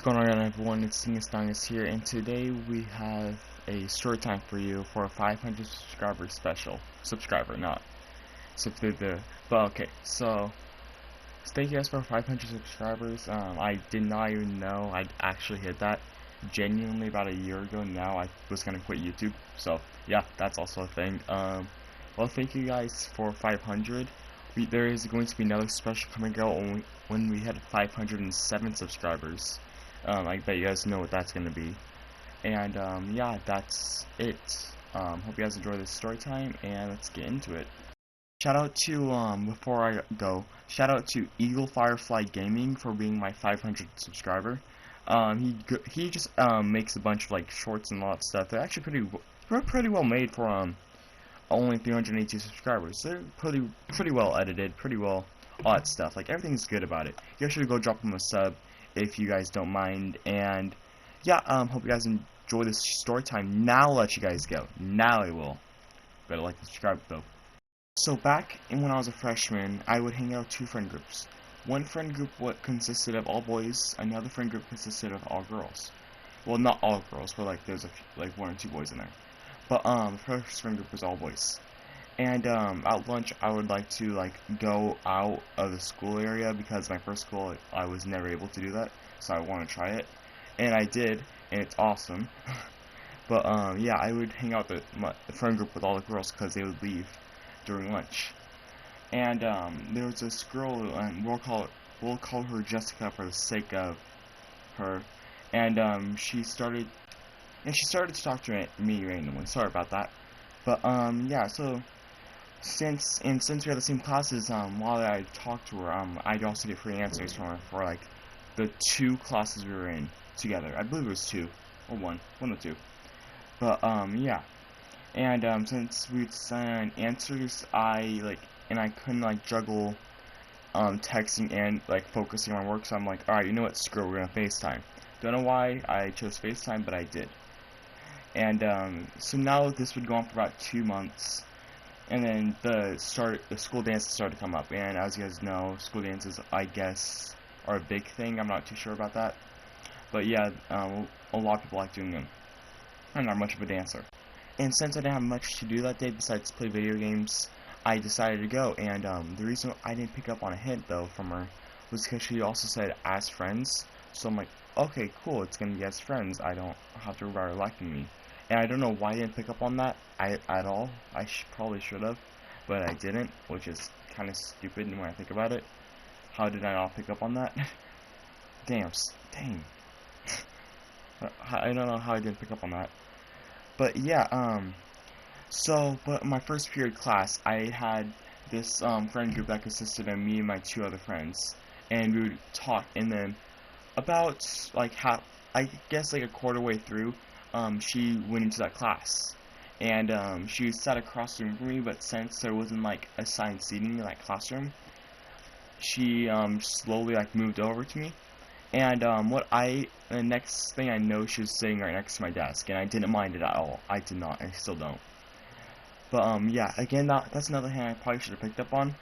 going on, everyone? It's Storytime here, and today we have a story time for you for a 500 subscriber special. Subscriber, not subscriber. But okay, so thank you guys for 500 subscribers. I did not even know I'd actually hit that. Genuinely, about a year ago now, I was gonna quit YouTube. So yeah, that's also a thing. Well, thank you guys for 500. There is going to be another special coming out when we hit 507 subscribers. I bet you guys know what that's going to be. And yeah, that's it. Hope you guys enjoy this story time, and let's get into it. Shout out to, before I go, shout out to Eagle Firefly Gaming for being my 500 subscriber. He just makes a bunch of like shorts and a lot of stuff. They're actually pretty well made for only 382 subscribers. They're pretty well edited, pretty well all that stuff. Like everything's good about it. You guys should go drop him a sub if you guys don't mind. And yeah, hope you guys enjoy this story time. Now I'll let you guys go. Now I will. Better like and subscribe though. So back when I was a freshman, I would hang out with two friend groups. One friend group consisted of all boys. Another friend group consisted of all girls. Well, not all girls, but like there's like one or two boys in there. But the first friend group was all boys. And at lunch I would like to like go out of the school area because my first school I was never able to do that, so I want to try it. And I did, and it's awesome. But yeah, I would hang out with my friend group with all the girls because they would leave during lunch. And there was this girl, and we'll call her Jessica for the sake of her. And she started to talk to me randomly. Sorry about that. But yeah, so since we had the same classes, while I talked to her, I'd also get free answers from her for like the two classes we were in together. I believe it was two or one or two. But yeah, and since we'd send answers, I couldn't like juggle texting and like focusing on work, so I'm like, alright, you know what, screw it, we're gonna FaceTime. Don't know why I chose FaceTime, but I did. And so now this would go on for about 2 months, and then the school dances started to come up. And as you guys know, school dances, I guess, are a big thing. I'm not too sure about that, but yeah, a lot of people like doing them. I'm not much of a dancer, and since I didn't have much to do that day besides play video games, I decided to go. And the reason I didn't pick up on a hint though from her was because she also said as friends. So I'm like, okay, cool, it's gonna be as friends. I don't have to worry about her liking me. And I don't know why I didn't pick up on that at all. I probably should have, but I didn't, which is kind of stupid when I think about it. How did I not pick up on that? Dang. I don't know how I didn't pick up on that. But yeah, but my first period class, I had this friend group that consisted of me and my two other friends, and we would talk. And then about like I guess like a quarter way through, she went into that class, and she sat across the room from me, but since there wasn't like assigned seating in that classroom, she slowly like moved over to me. And the next thing I know, she was sitting right next to my desk, and I didn't mind it at all. I did not, and I still don't. But yeah, again, that's another thing I probably should have picked up on.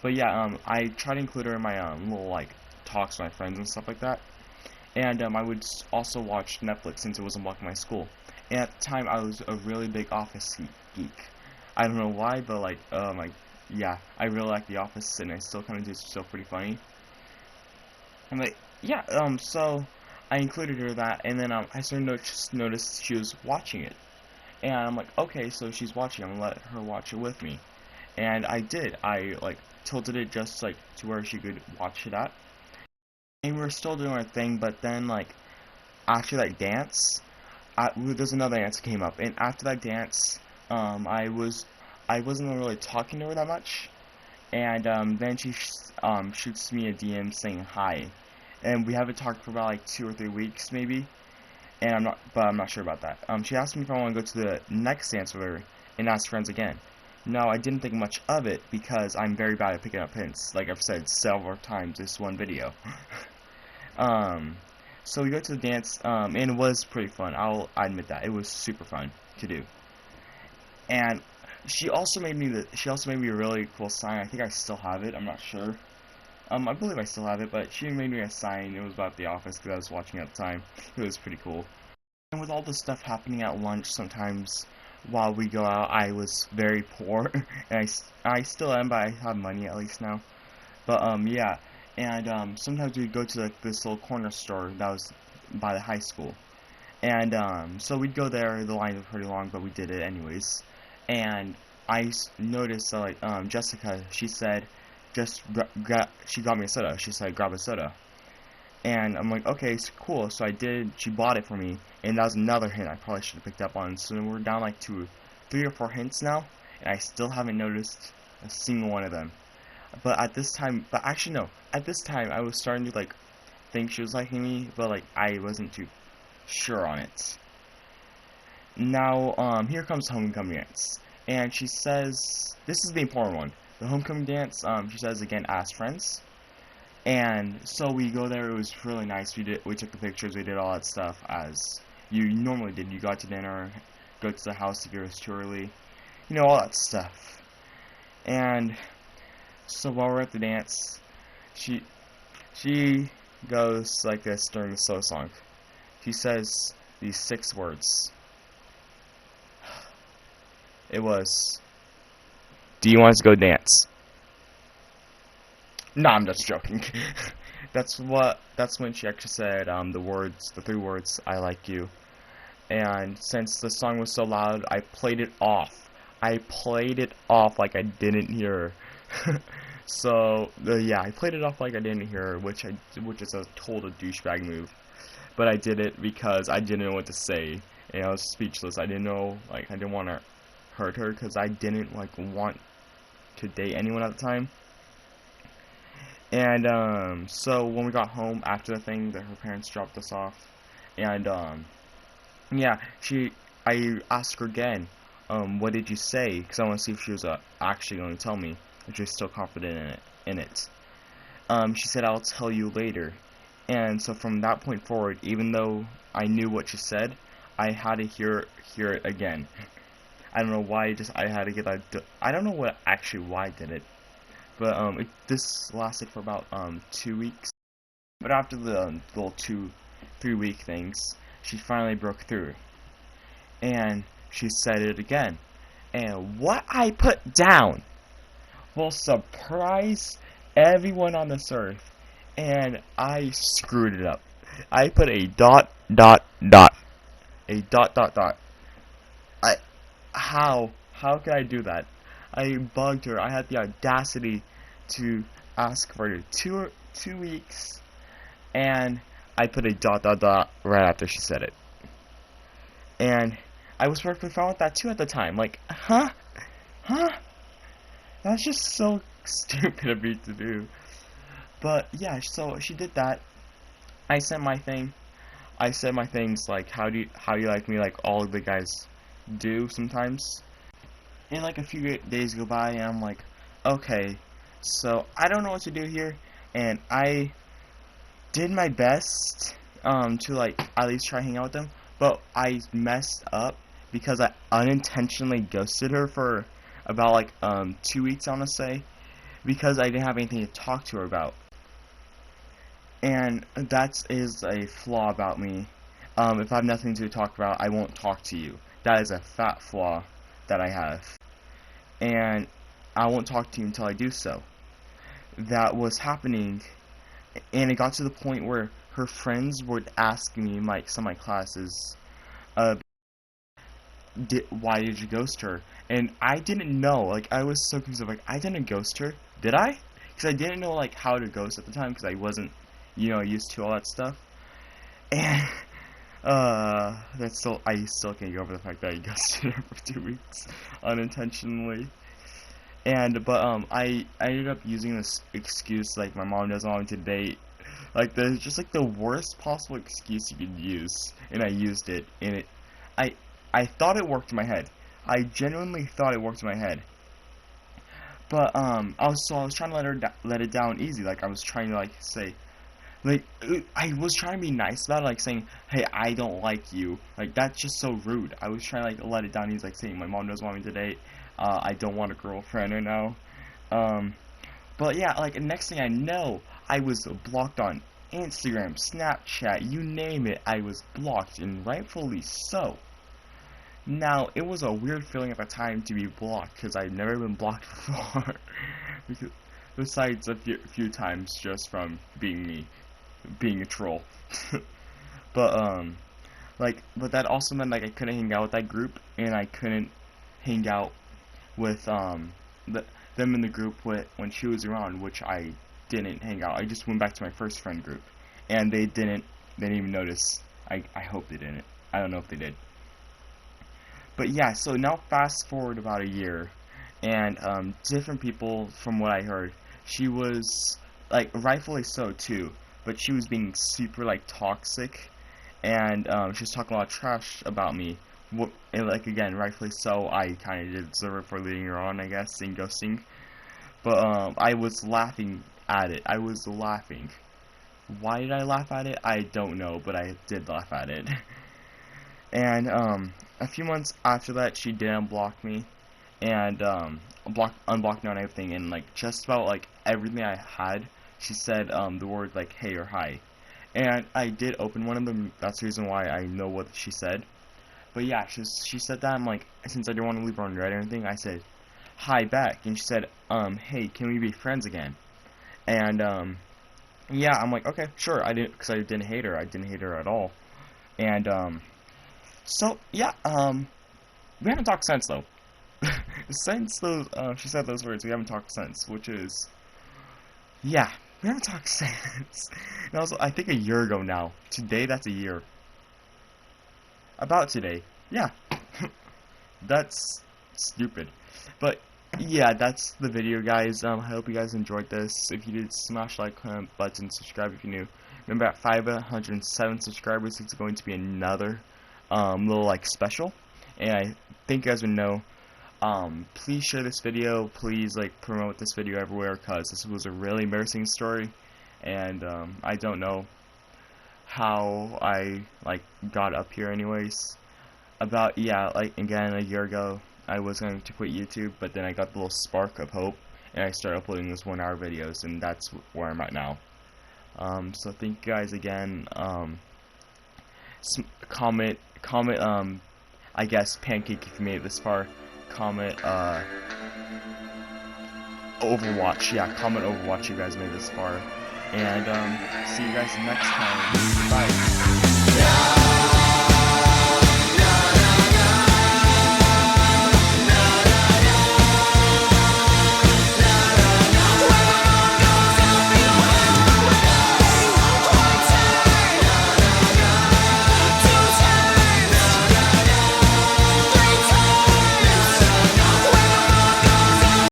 But yeah, I try to include her in my little like talks with my friends and stuff like that. And I would also watch Netflix since it wasn't blocking my school. And at the time, I was a really big Office geek. I don't know why, but like, yeah, I really like The Office, and I still kind of do. It's still pretty funny. And like, yeah, so I included her that, and then I started to notice she was watching it. And I'm like, okay, so she's watching, I'm gonna let her watch it with me. And I did. I like tilted it just like to where she could watch it at. And we were still doing our thing, but then like after that dance, there's another dance that came up, and after that dance, I wasn't really talking to her that much, and then she shoots me a DM saying hi, and we haven't talked for about like 2 or 3 weeks maybe, and I'm not sure about that. She asked me if I want to go to the next dance with her and ask friends again. No, I didn't think much of it because I'm very bad at picking up hints, like I've said several times this one video. So we go to the dance, and it was pretty fun. I'll admit that it was super fun to do. And she also made me a really cool sign. I think I still have it. I'm not sure. I believe I still have it, but she made me a sign. It was about The Office because I was watching at the time. It was pretty cool. And with all the stuff happening at lunch, sometimes while we go out, I was very poor, and I still am, but I have money at least now. But yeah, and sometimes we'd go to like this little corner store that was by the high school, and so we'd go there. The line was pretty long, but we did it anyways. And noticed that like Jessica, she said, she got me a soda. She said grab a soda, and I'm like, okay, it's cool. So I did. She bought it for me, and that was another hint I probably should have picked up on. So we're down like to 3 or 4 hints now, and I still haven't noticed a single one of them. But at this time, but actually no, at this time I was starting to like think she was liking me, but like I wasn't too sure on it. Now, here comes the homecoming dance, and she says, this is the important one. The homecoming dance, she says again, ask friends. And so we go there. It was really nice. We took the pictures. We did all that stuff as you normally did. You got to dinner, go to the house if you were too early, all that stuff. And so while we're at the dance, she goes like this during the slow song. She says these 6 words. It was, "Do you want us to go dance?" No, I'm just joking. That's when she actually said the 3 words, "I like you." And since the song was so loud, I played it off. I played it off like I didn't hear her. So yeah, I played it off like I didn't hear her, which is a total douchebag move. But I did it because I didn't know what to say, and I was speechless. I didn't know, like, I didn't want to hurt her because I didn't like want to date anyone at the time. And so when we got home after the thing, that her parents dropped us off, and yeah, I asked her again, what did you say? Because I want to see if she was actually going to tell me, if she was still confident in it. She said, "I'll tell you later." And so from that point forward, even though I knew what she said, I had to hear it again. I don't know why. I had to get that. I don't know why I did it, but this lasted for about 2 weeks. But after the little 2-3 week things, she finally broke through, and she said it again. And what I put down will surprise everyone on this earth, and I screwed it up. I put a dot dot dot. A dot dot dot. How could I do that? I bugged her. I had the audacity to ask for 2 weeks, and I put a dot dot dot right after she said it. And I was perfectly fine with that too at the time. Like, huh? That's just so stupid of me to do. But yeah, so she did that. I sent my thing. I said my things like, how do you like me, like all the guys do sometimes. And like a few days go by, and I'm like, okay, so I don't know what to do here, and I did my best to like at least try hang out with them, but I messed up because I unintentionally ghosted her for about like 2 weeks, I want to say, because I didn't have anything to talk to her about. And that is a flaw about me. If I have nothing to talk about, I won't talk to you. That is a fat flaw that I have. And I won't talk to you until I do so. That was happening, and it got to the point where her friends would ask me in some of my classes, why did you ghost her? And I didn't know. Like, I was so confused. Like, I didn't ghost her. Did I? Because I didn't know like how to ghost at the time, because I wasn't, used to all that stuff. And I still can't get over the fact that I ghosted her for 2 weeks unintentionally. But I ended up using this excuse, like, my mom doesn't want me to date. Like, just like the worst possible excuse you could use, and I used it, and I thought it worked in my head. I genuinely thought it worked in my head. But I was trying to let it down easy. Like, I was trying to say, I was trying to be nice about it, like saying, hey, I don't like you. Like, that's just so rude. I was trying to let it down easy, like saying my mom doesn't want me to date. I don't want a girlfriend right now. But yeah, like, next thing I know, I was blocked on Instagram, Snapchat, you name it, I was blocked, and rightfully so. Now, it was a weird feeling at the time to be blocked, because I'd never been blocked before. Because, besides a few times just from being me, being a troll. But, but that also meant, like, I couldn't hang out with that group, and I couldn't hang out with, them in the group when she was around, which I didn't hang out. I just went back to my first friend group, and they didn't even notice. I hope they didn't. I don't know if they did. But yeah, so now fast forward about a year, and different people, from what I heard, she was, like, rightfully so too, but she was being super, like, toxic, and she was talking a lot of trash about me. And, like, again, rightfully so, I kind of did deserve it for leading her on, I guess, and ghosting. But I was laughing at it. I was laughing. Why did I laugh at it? I don't know, but I did laugh at it. And a few months after that, she did unblock me, and unblocked me on everything, and, like, just about, like, everything I had, she said the word, like, hey or hi. And I did open one of them. That's the reason why I know what she said. But yeah, she said that. I'm like, since I didn't want to leave her on red or anything, I said hi back, and she said, hey, can we be friends again? And yeah, I'm like, okay, sure. Because I didn't hate her. I didn't hate her at all. And so yeah, we haven't talked since though. Since those she said those words, we haven't talked since, which is, yeah, we haven't talked since. And also, I think a year ago now. Today, that's a year. About today, yeah. That's stupid. But yeah, that's the video, guys. I hope you guys enjoyed this. If you did, smash like, comment button, subscribe if you're new. Remember, at 507 subscribers, it's going to be another little, like, special. And I think you guys would know. Please share this video. Please, like, promote this video everywhere, because this was a really embarrassing story, and I don't know how I, like, got up here anyways. About, yeah, like, again, a year ago, I was going to quit YouTube, but then I got the little spark of hope, and I started uploading those 1-hour videos, and that's where I'm at now. So thank you guys again. Comment, I guess, pancake if you made it this far. Comment, Overwatch. Yeah, comment Overwatch if you guys made it this far. And, see you guys next time. Bye.